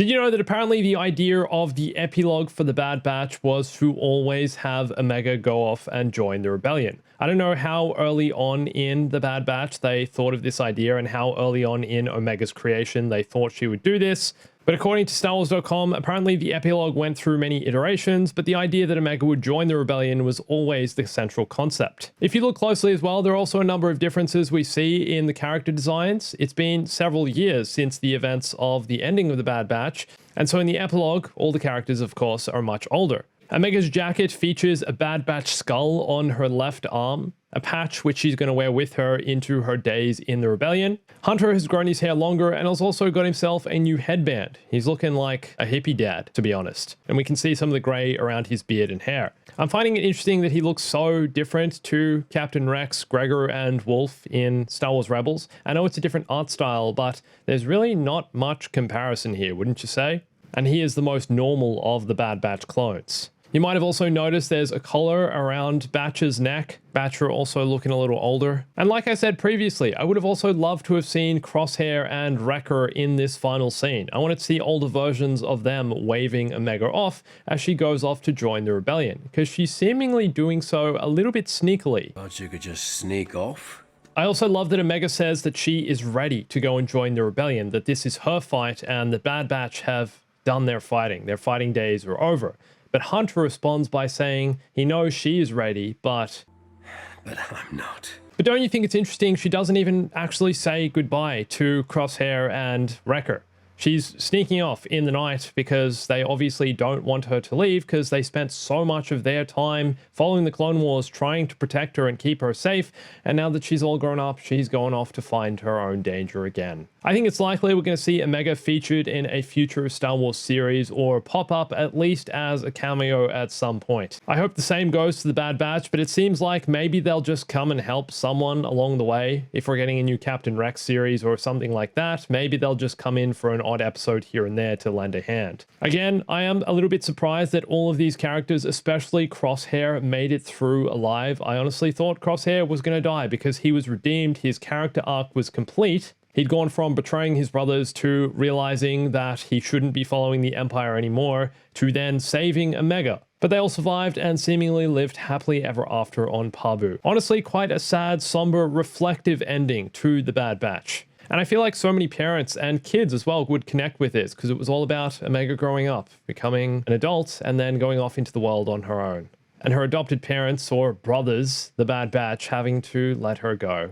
Did you know that apparently the idea of the epilogue for the Bad Batch was to always have Omega go off and join the rebellion? I don't know how early on in the Bad Batch they thought of this idea and how early on in Omega's creation they thought she would do this. But according to StarWars.com, apparently the epilogue went through many iterations, but the idea that Omega would join the rebellion was always the central concept. If you look closely as well, there are also a number of differences we see in the character designs. It's been several years since the events of the ending of the Bad Batch, and so in the epilogue, all the characters, of course, are much older. Omega's jacket features a Bad Batch skull on her left arm, a patch which she's going to wear with her into her days in the rebellion. Hunter has grown his hair longer and has also got himself a new headband. He's looking like a hippie dad, to be honest. And we can see some of the grey around his beard and hair. I'm finding it interesting that he looks so different to Captain Rex, Gregor, and Wolf in Star Wars Rebels. I know it's a different art style, but there's really not much comparison here, wouldn't you say? And he is the most normal of the Bad Batch clones. You might have also noticed there's a collar around Batch's neck. Batcher also looking a little older. And like I said previously, I would have also loved to have seen Crosshair and Wrecker in this final scene. I wanted to see older versions of them waving Omega off as she goes off to join the rebellion, because she's seemingly doing so a little bit sneakily. Thought you could just sneak off? I also love that Omega says that she is ready to go and join the rebellion, that this is her fight and the Bad Batch have done their fighting. Their fighting days are over. But Hunter responds by saying he knows she is ready, but I'm not. But don't you think it's interesting she doesn't even actually say goodbye to Crosshair and Wrecker? She's sneaking off in the night because they obviously don't want her to leave because they spent so much of their time following the Clone Wars trying to protect her and keep her safe, and now that she's all grown up, she's going off to find her own danger again. I think it's likely we're going to see Omega featured in a future Star Wars series or pop up at least as a cameo at some point. I hope the same goes to the Bad Batch, but it seems like maybe they'll just come and help someone along the way. If we're getting a new Captain Rex series or something like that, maybe they'll just come in for an odd episode here and there to lend a hand. Again, I am a little bit surprised that all of these characters, especially Crosshair, made it through alive. I honestly thought Crosshair was going to die because he was redeemed, his character arc was complete. He'd gone from betraying his brothers to realizing that he shouldn't be following the Empire anymore, to then saving Omega. But they all survived and seemingly lived happily ever after on Pabu. Honestly, quite a sad, somber, reflective ending to the Bad Batch. And I feel like so many parents and kids as well would connect with this because it was all about Omega growing up, becoming an adult, and then going off into the world on her own. And her adopted parents or brothers, the Bad Batch, having to let her go.